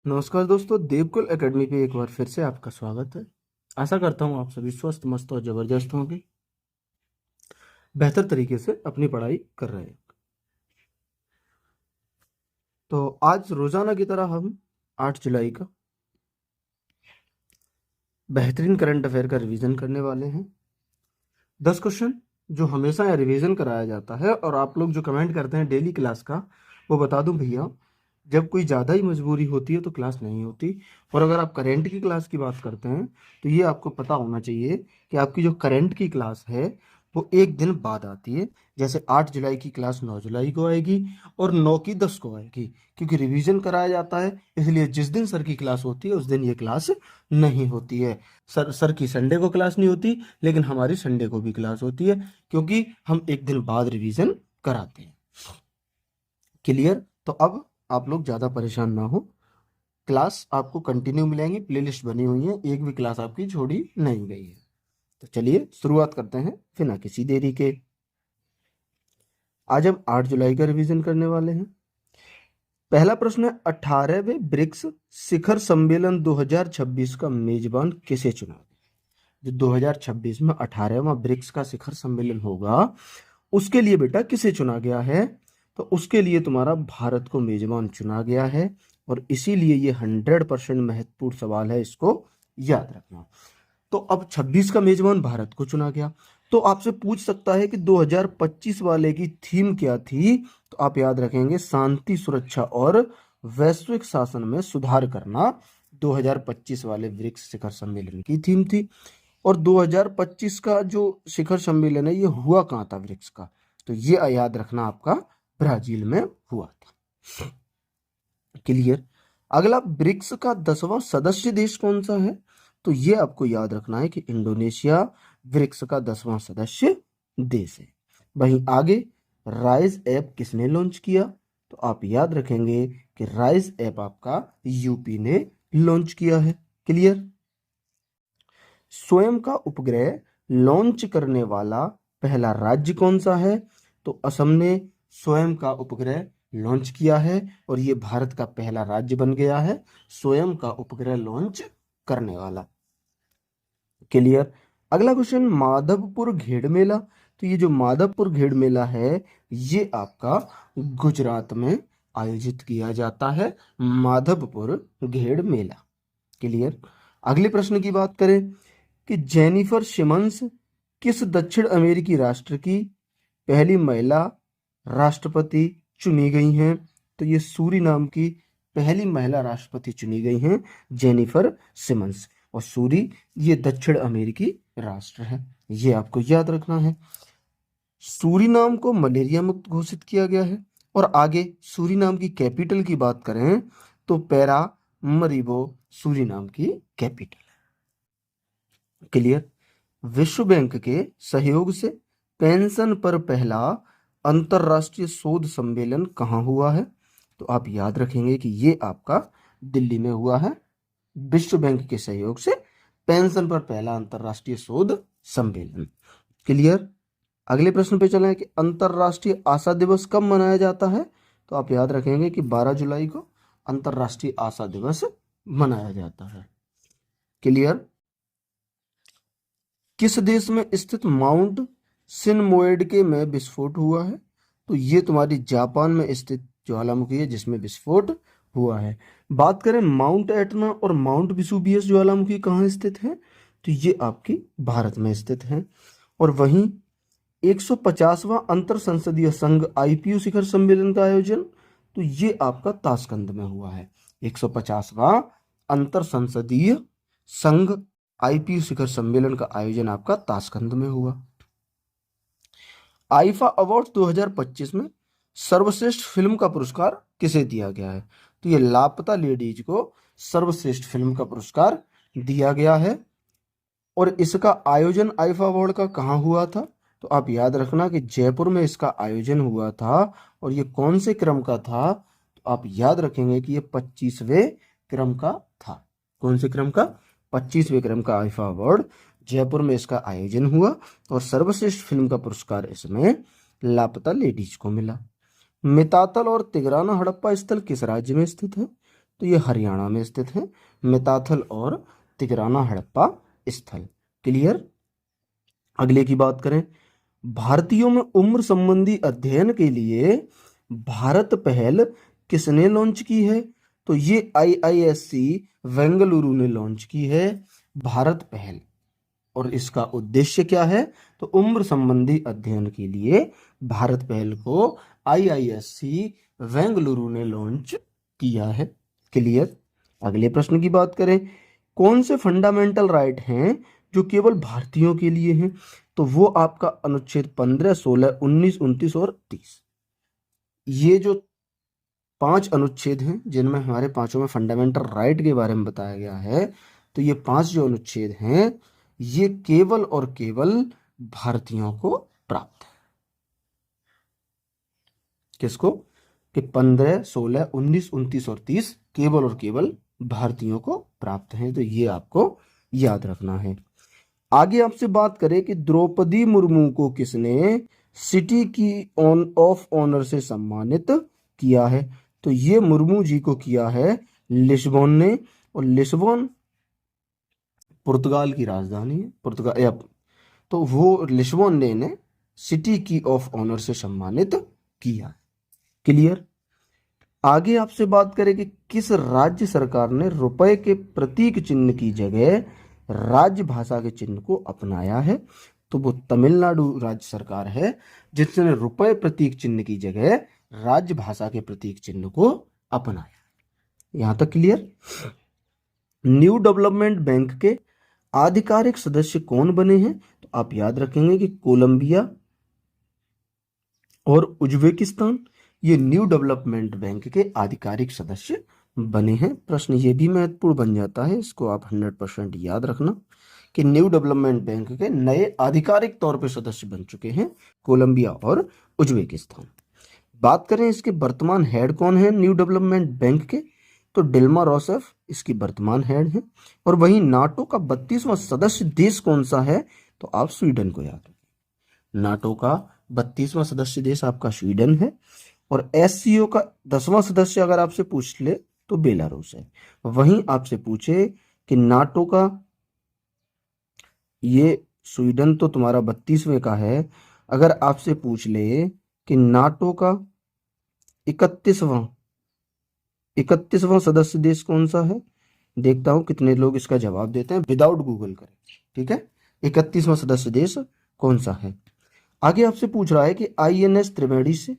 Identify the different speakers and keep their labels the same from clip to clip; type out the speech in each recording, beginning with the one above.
Speaker 1: नमस्कार दोस्तों, देवकुल एकेडमी पे एक बार फिर से आपका स्वागत है। आशा करता हूँ आप सभी स्वस्थ मस्त और जबरदस्त होंगे, बेहतर तरीके से अपनी पढ़ाई कर रहे हैं। तो आज रोजाना की तरह हम 8 जुलाई का बेहतरीन करंट अफेयर का रिवीजन करने वाले हैं। 10 क्वेश्चन जो हमेशा यहाँ रिवीजन कराया जाता है, और आप लोग जो कमेंट करते हैं डेली क्लास का, वो बता दूं भैया, जब कोई ज़्यादा ही मजबूरी होती है तो क्लास नहीं होती। और अगर आप करंट की क्लास की बात करते हैं तो ये आपको पता होना चाहिए कि आपकी जो करंट की क्लास है वो एक दिन बाद आती है। जैसे 8 जुलाई की क्लास 9 जुलाई को आएगी और 9 की 10 को आएगी, क्योंकि रिवीजन कराया जाता है। इसलिए जिस दिन सर की क्लास होती है उस दिन ये क्लास नहीं होती है। सर की संडे को क्लास नहीं होती, लेकिन हमारी संडे को भी क्लास होती है, क्योंकि हम एक दिन बाद रिवीजन कराते हैं। क्लियर? तो अब आप लोग ज़्यादा परेशान ना हो, क्लास आपको कंटिन्यू मिलेंगी, प्लेलिस्ट बनी हुई है, एक भी क्लास आपकी छोड़ी नहीं गई है। तो चलिए शुरुआत करते हैं बिना किसी देरी के। आज हम 8 जुलाई का रिवीजन करने वाले हैं। पहला प्रश्न है, 18वें ब्रिक्स शिखर सम्मेलन 2026 का मेजबान किसे चुना गया? जो 2026 में 18वां ब्रिक्स का शिखर सम्मेलन होगा, उसके लिए बेटा किसे चुना गया है? तो उसके लिए तुम्हारा भारत को मेजबान चुना गया है, और इसीलिए ये 100% महत्वपूर्ण सवाल है, इसको याद रखना। तो अब 26 का मेजबान भारत को चुना गया, तो आपसे पूछ सकता है कि 2025 वाले की थीम क्या थी? तो आप याद रखेंगे, शांति, सुरक्षा और वैश्विक शासन में सुधार करना 2025 वाले ब्रिक्स शिखर सम्मेलन की थीम थी। और 2025 का जो शिखर सम्मेलन है ये हुआ कहाँ था ब्रिक्स का? तो ये याद रखना, आपका ब्राजील में हुआ था। क्लियर? अगला, ब्रिक्स का 10वां सदस्य देश कौन सा है? तो ये आपको याद रखना है कि इंडोनेशिया ब्रिक्स का 10वां सदस्य देश है। वहीं आगे, राइज ऐप किसने लॉन्च किया? तो आप याद रखेंगे कि राइज ऐप आपका यूपी ने लॉन्च किया है। क्लियर? स्वयं का उपग्रह लॉन्च करने वाला पहला राज्य कौन सा है? तो असम ने स्वयं का उपग्रह लॉन्च किया है, और ये भारत का पहला राज्य बन गया है स्वयं का उपग्रह लॉन्च करने वाला। क्लियर? अगला क्वेश्चन, माधवपुर घेड़ मेला। तो ये जो माधवपुर घेड़ मेला है ये आपका गुजरात में आयोजित किया जाता है, माधवपुर घेड़ मेला। क्लियर? अगले प्रश्न की बात करें कि जेनिफर सिमन्स किस दक्षिण अमेरिकी राष्ट्र की पहली महिला राष्ट्रपति चुनी गई हैं? तो ये सूरीनाम की पहली महिला राष्ट्रपति चुनी गई हैं, जेनिफर सिमन्स। और सूरी ये दक्षिण अमेरिकी राष्ट्र है, ये आपको याद रखना है। सूरीनाम को मलेरिया मुक्त घोषित किया गया है। और आगे सूरीनाम की कैपिटल की बात करें तो पैरामरीबो सूरीनाम की कैपिटल। क्लियर? विश्व बैंक के सहयोग से पेंशन पर पहला अंतरराष्ट्रीय शोध सम्मेलन कहाँ हुआ है? तो आप याद रखेंगे कि ये आपका दिल्ली में हुआ है, विश्व बैंक के सहयोग से पेंशन पर पहला अंतरराष्ट्रीय शोध सम्मेलन। क्लियर? अगले प्रश्न पे चलें कि अंतरराष्ट्रीय आशा दिवस कब मनाया जाता है? तो आप याद रखेंगे कि 12 जुलाई को अंतरराष्ट्रीय आशा दिवस मनाया जाता है। क्लियर? किस देश में स्थित माउंट सिनमोएड में विस्फोट हुआ है? तो ये तुम्हारी जापान में स्थित ज्वालामुखी है जिसमें विस्फोट हुआ है। बात करें माउंट एटना और माउंट विसुवियस ज्वालामुखी कहाँ स्थित है? तो ये आपकी भारत में स्थित है। और वहीं 150वां अंतर संसदीय संघ आईपीयू शिखर सम्मेलन का आयोजन, तो ये आपका ताशकंद में हुआ है। 150वां अंतर संसदीय संघ आईपीयू शिखर सम्मेलन का आयोजन आपका ताशकंद में हुआ। आईफा अवार्ड 2025 में सर्वश्रेष्ठ फिल्म का पुरस्कार किसे दिया गया है? तो ये लापता लेडीज को सर्वश्रेष्ठ फिल्म का पुरस्कार दिया गया है। और इसका आयोजन आईफा अवार्ड का कहाँ हुआ था? तो आप याद रखना कि जयपुर में इसका आयोजन हुआ था। और ये कौन से क्रम का था? तो आप याद रखेंगे कि ये 25वें क्रम का था। कौन से क्रम का? 25वें क्रम का आईफा अवार्ड जयपुर में इसका आयोजन हुआ, और सर्वश्रेष्ठ फिल्म का पुरस्कार इसमें लापता लेडीज को मिला। मितातल और तिगराना हड़प्पा स्थल किस राज्य में स्थित है? तो ये हरियाणा में स्थित है, मिताथल और तिगराना हड़प्पा स्थल। क्लियर। अगले की बात करें, भारतीयों में उम्र संबंधी अध्ययन के लिए भारत पहल किसने लॉन्च की है? तो ये IISc बेंगलुरु ने लॉन्च की है भारत पहल। और इसका उद्देश्य क्या है? तो उम्र संबंधी अध्ययन के लिए भारत पहल को IISc बेंगलुरु ने लॉन्च किया है। क्लियर। अगले प्रश्न की बात करें, कौन से फंडामेंटल राइट हैं जो केवल भारतीयों के लिए हैं? तो वो आपका अनुच्छेद 15, 16, 19, 29 और 30। ये जो 5 अनुच्छेद हैं जिनमें हमारे पांचों में फंडामेंटल राइट के बारे में बताया गया है, तो ये 5 जो अनुच्छेद हैं ये केवल और केवल भारतीयों को प्राप्त है। किसको? कि 15, 16, 19, 29 और 30 केवल और केवल भारतीयों को प्राप्त हैं। तो ये आपको याद रखना है। आगे आपसे बात करें कि द्रौपदी मुर्मू को किसने सिटी की ऑफ ऑनर से सम्मानित किया है? तो ये मुर्मू जी को किया है लिस्बोन ने, और लिस्बोन पुर्तगाल की राजधानी है, पुर्तगाल या तो वो लिस्बोन ने इन्हें सिटी की ऑफ ऑनर से सम्मानित किया। क्लियर। आगे आपसे बात करें कि किस राज्य सरकार ने रुपए के प्रतीक चिन्ह की जगह राजभाषा के चिन्ह को अपनाया है? तो वो तमिलनाडु राज्य सरकार है जिसने रुपए प्रतीक चिन्ह की जगह राजभाषा के प्रतीक चिन्ह को अपनाया। यहां तक क्लियर। न्यू डेवलपमेंट बैंक के आधिकारिक सदस्य कौन बने हैं? तो आप याद रखेंगे कि कोलंबिया और उज्बेकिस्तान ये न्यू डेवलपमेंट बैंक के आधिकारिक सदस्य बने हैं। प्रश्न ये भी महत्वपूर्ण बन जाता है, इसको आप 100% याद रखना कि न्यू डेवलपमेंट बैंक के नए आधिकारिक तौर पे सदस्य बन चुके हैं कोलंबिया और उज्बेकिस्तान। बात करें इसके वर्तमान हेड कौन है न्यू डेवलपमेंट बैंक के? तो डिल्मा रोसेफ इसकी वर्तमान हेड है। और वहीं नाटो का 32वां सदस्य देश कौन सा है? तो आप स्वीडन को याद रखें। नाटो का 32वां सदस्य देश आपका स्वीडन है। और SCO का 10वां सदस्य अगर आपसे पूछ ले तो बेलारूस है। वहीं आपसे पूछे कि नाटो का, ये स्वीडन तो तुम्हारा 32वें का है, अगर आपसे पूछ ले कि नाटो का 31वां सदस्य देश कौन सा है, देखता हूं कितने लोग इसका जवाब देते हैं विदाउट गूगल करें। ठीक है, 31वां सदस्य देश कौन सा है? आगे आपसे पूछ रहा है कि INS त्रिवेणी से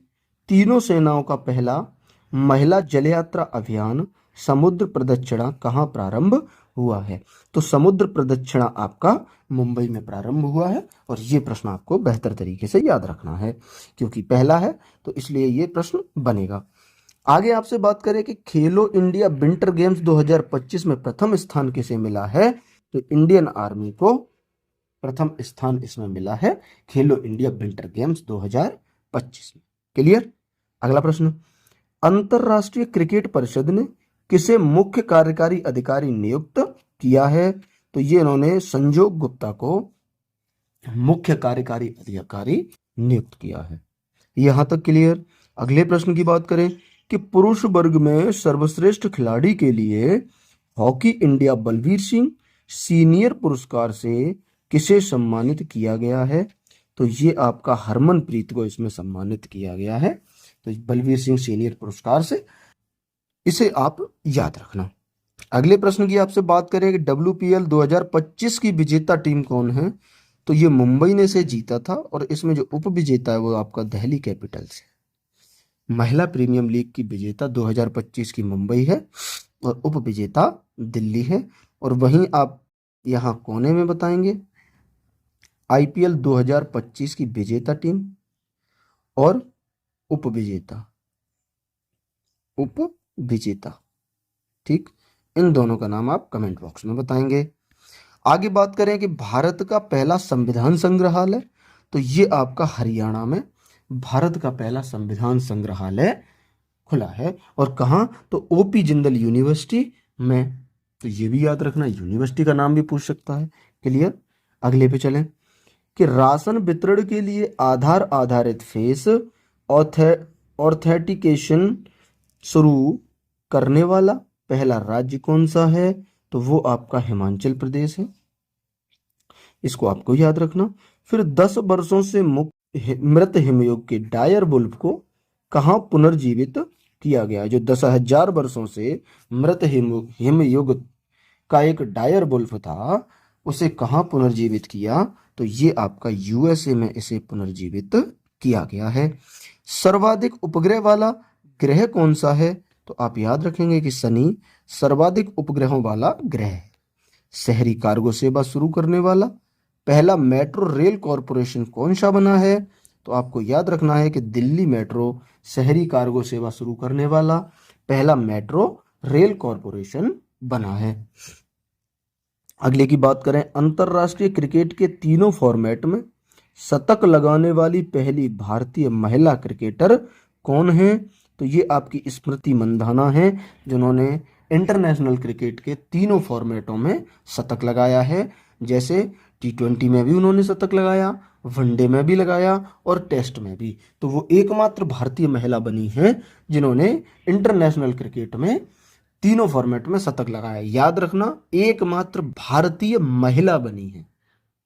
Speaker 1: तीनों सेनाओं का पहला महिला जल यात्रा अभियान समुद्र प्रदक्षिणा कहाँ प्रारंभ हुआ है? तो समुद्र प्रदक्षिणा आपका मुंबई में प्रारंभ हुआ है। और ये प्रश्न आपको बेहतर तरीके से याद रखना है क्योंकि पहला है तो इसलिए ये प्रश्न बनेगा। आगे आपसे बात करें कि खेलो इंडिया विंटर गेम्स 2025 में प्रथम स्थान किसे मिला है? तो इंडियन आर्मी को प्रथम स्थान इसमें मिला है खेलो इंडिया विंटर गेम्स 2025 में। क्लियर। अगला प्रश्न, अंतरराष्ट्रीय क्रिकेट परिषद ने किसे मुख्य कार्यकारी अधिकारी नियुक्त किया है? तो ये इन्होंने संजोग गुप्ता को मुख्य कार्यकारी अधिकारी नियुक्त किया है। यहां तक क्लियर। अगले प्रश्न की बात करें कि पुरुष वर्ग में सर्वश्रेष्ठ खिलाड़ी के लिए hockey India Balbir Singh senior पुरस्कार से किसे सम्मानित किया गया है? तो ये आपका हरमनप्रीत को इसमें सम्मानित किया गया है। तो बलवीर सिंह सीनियर पुरस्कार से, इसे आप याद रखना। अगले प्रश्न की आपसे बात करें कि WPL 2025 की विजेता टीम कौन है? तो ये मुंबई ने से जीता था और इसमें जो उप विजेता है वो आपका दिल्ली कैपिटल्स है। महिला प्रीमियम लीग की विजेता 2025 की मुंबई है और उप विजेता दिल्ली है। और वहीं आप यहाँ कोने में बताएंगे IPL 2025 की विजेता टीम और उप विजेता, ठीक, इन दोनों का नाम आप कमेंट बॉक्स में बताएंगे। आगे बात करें कि भारत का पहला संविधान संग्रहालय, तो ये आपका हरियाणा में भारत का पहला संविधान संग्रहालय खुला है। और कहाँ? तो OP जिंदल यूनिवर्सिटी में। तो ये भी याद रखना, यूनिवर्सिटी का नाम भी पूछ सकता है। क्लियर। अगले पे चलें कि राशन वितरण के लिए आधार आधारित फेस ऑथेंटिकेशन शुरू करने वाला पहला राज्य कौन सा है? तो वो आपका हिमाचल प्रदेश है, इसको आपको याद रखना। फिर 10 वर्षों से मृत हिमयुग के डायर वुल्फ को कहाँ पुनर्जीवित किया गया? जो 10,000 वर्षों से मृत हिमयुग का एक डायर वुल्फ था, उसे कहाँ पुनर्जीवित किया? तो ये आपका यूएसए में इसे पुनर्जीवित किया गया है। सर्वाधिक उपग्रह वाला ग्रह कौन सा है? तो आप याद रखेंगे कि शनि सर्वाधिक उपग्रहों वाला ग्रह है। शहरी कार्गो सेवा शुरू करने वाला पहला मेट्रो रेल कॉरपोरेशन कौन सा बना है? तो आपको याद रखना है कि दिल्ली मेट्रो शहरी कार्गो सेवा शुरू करने वाला पहला मेट्रो रेल कॉरपोरेशन बना है। अगले की बात करें, अंतरराष्ट्रीय क्रिकेट के तीनों फॉर्मेट में शतक लगाने वाली पहली भारतीय महिला क्रिकेटर कौन है? तो ये आपकी स्मृति मंधाना है, जिन्होंने इंटरनेशनल क्रिकेट के तीनों फॉर्मेटों में शतक लगाया है। जैसे T20 में भी उन्होंने शतक लगाया, वनडे में भी लगाया और टेस्ट में भी। तो वो एकमात्र भारतीय महिला बनी है जिन्होंने इंटरनेशनल क्रिकेट में तीनों फॉर्मेट में शतक लगाया। याद रखना, एकमात्र भारतीय महिला बनी है,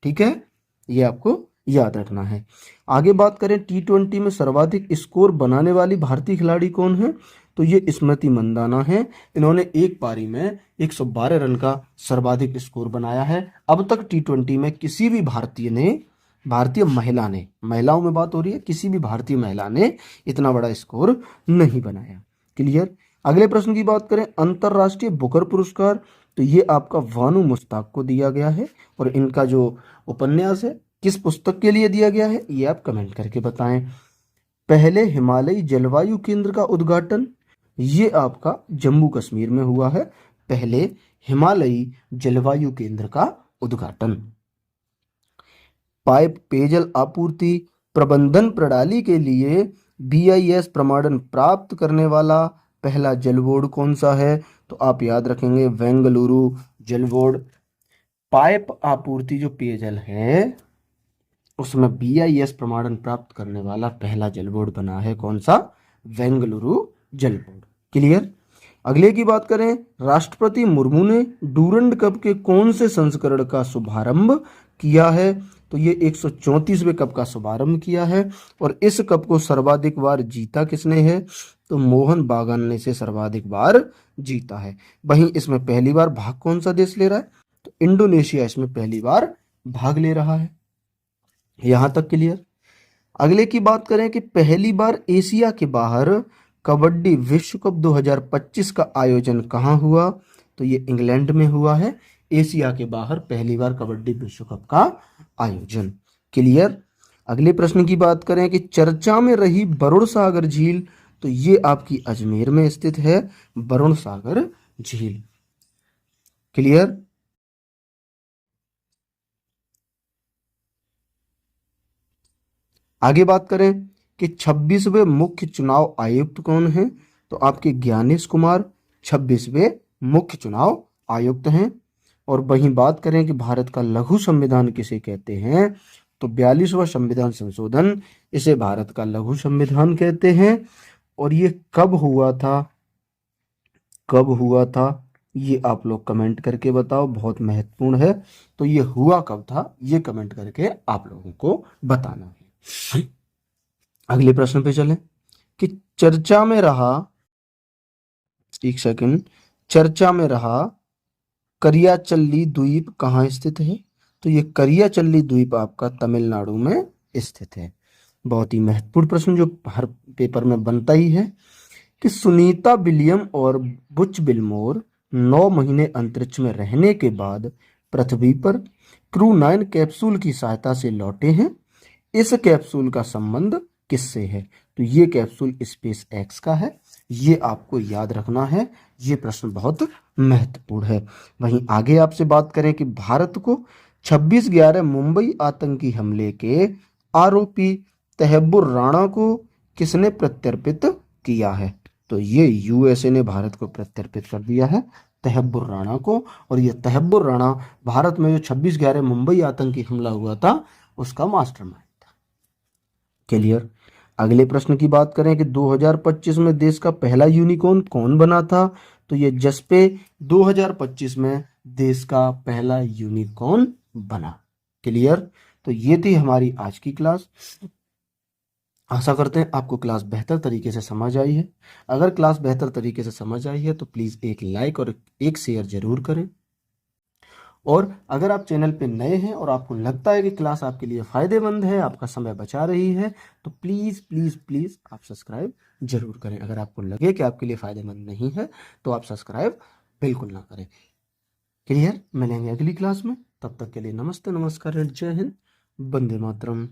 Speaker 1: ठीक है, ये आपको याद रखना है। आगे बात करें, T20 में सर्वाधिक स्कोर बनाने वाली भारतीय खिलाड़ी कौन है? तो ये स्मृति मंदाना है। इन्होंने एक पारी में 112 रन का सर्वाधिक स्कोर बनाया है। अब तक T20 में किसी भी भारतीय महिला ने, महिलाओं में बात हो रही है, किसी भी भारतीय महिला ने इतना बड़ा स्कोर नहीं बनाया। क्लियर। अगले प्रश्न की बात करें, अंतरराष्ट्रीय बुकर पुरस्कार, तो ये आपका वानू मुश्ताक को दिया गया है। और इनका जो उपन्यास है किस पुस्तक के लिए दिया गया है, ये आप कमेंट करके बताएं। पहले हिमालयी जलवायु केंद्र का उद्घाटन, ये आपका जम्मू कश्मीर में हुआ है। पहले हिमालयी जलवायु केंद्र का उद्घाटन। पाइप पेयजल आपूर्ति प्रबंधन प्रणाली के लिए BIS प्रमाणन प्राप्त करने वाला पहला जल बोर्ड कौन सा है? तो आप याद रखेंगे बेंगलुरु जल बोर्ड। पाइप आपूर्ति जो पेयजल है उसमें BIS प्रमाणन प्राप्त करने वाला पहला जल बोर्ड बना है कौन सा? बेंगलुरु जल बोर्ड। क्लियर। अगले की बात करें, राष्ट्रपति मुर्मू ने डूरंड कप के कौन से संस्करण का शुभारंभ किया है? तो ये 134वें कप का शुभारंभ किया है। और इस कप को सर्वाधिक बार जीता किसने है? तो मोहन बागान ने इसे सर्वाधिक बार जीता है। वहीं इसमें पहली बार भाग कौन सा देश ले रहा है? तो इंडोनेशिया इसमें पहली बार भाग ले रहा है। यहां तक क्लियर। अगले की बात करें कि पहली बार एशिया के बाहर कबड्डी विश्व कप 2025 का आयोजन कहाँ हुआ? तो ये इंग्लैंड में हुआ है। एशिया के बाहर पहली बार कबड्डी विश्व कप का आयोजन। क्लियर। अगले प्रश्न की बात करें कि चर्चा में रही वरुण सागर झील, तो ये आपकी अजमेर में स्थित है वरुण सागर झील। क्लियर। आगे बात करें कि 26वें मुख्य चुनाव आयुक्त कौन है? तो आपके ज्ञानेश कुमार 26वें मुख्य चुनाव आयुक्त हैं। और वहीं बात करें कि भारत का लघु संविधान किसे कहते हैं? तो 42वां संविधान संशोधन, इसे भारत का लघु संविधान कहते हैं। और ये कब हुआ था? कब हुआ था ये आप लोग कमेंट करके बताओ, बहुत महत्वपूर्ण है। तो ये हुआ कब था, ये कमेंट करके आप लोगों को बताना है। अगले प्रश्न पे चलें कि चर्चा में रहा, एक सेकंड, चर्चा में रहा करियाचल्ली द्वीप कहाँ स्थित है? तो ये करियाचल्ली द्वीप आपका तमिलनाडु में स्थित है। बहुत ही महत्वपूर्ण प्रश्न जो हर पेपर में बनता ही है कि सुनीता विलियम और बुच विल्मोर 9 महीने अंतरिक्ष में रहने के बाद पृथ्वी पर क्रू 9 कैप्सूल की सहायता से लौटे हैं। इस कैप्सूल का संबंध किससे है? तो ये कैप्सूल स्पेस एक्स का है, ये आपको याद रखना है। ये प्रश्न बहुत महत्वपूर्ण है। वहीं आगे आपसे बात करें कि भारत को 26/11 मुंबई आतंकी हमले के आरोपी तहब्बुर राणा को किसने प्रत्यर्पित किया है? तो ये यूएसए ने भारत को प्रत्यर्पित कर दिया है, तहब्बुर राणा को। और ये तहब्बुर राणा भारत में जो 26/11 मुंबई आतंकी हमला हुआ था उसका मास्टरमाइंड था। क्लियर। अगले प्रश्न की बात करें कि 2025 में देश का पहला यूनिकॉर्न कौन बना था? तो ये जसपे 2025 में देश का पहला यूनिकॉर्न बना। क्लियर। तो ये थी हमारी आज की क्लास। आशा करते हैं आपको क्लास बेहतर तरीके से समझ आई है। अगर क्लास बेहतर तरीके से समझ आई है तो प्लीज़ एक लाइक और एक शेयर जरूर करें। और अगर आप चैनल पे नए हैं और आपको लगता है कि क्लास आपके लिए फ़ायदेमंद है, आपका समय बचा रही है, तो प्लीज़ प्लीज़ प्लीज़ आप सब्सक्राइब जरूर करें। अगर आपको लगे कि आपके लिए फ़ायदेमंद नहीं है तो आप सब्सक्राइब बिल्कुल ना करें। क्लियर। मिलेंगे अगली क्लास में, तब तक के लिए नमस्ते, नमस्कार, जय हिंद, वंदे मातरम।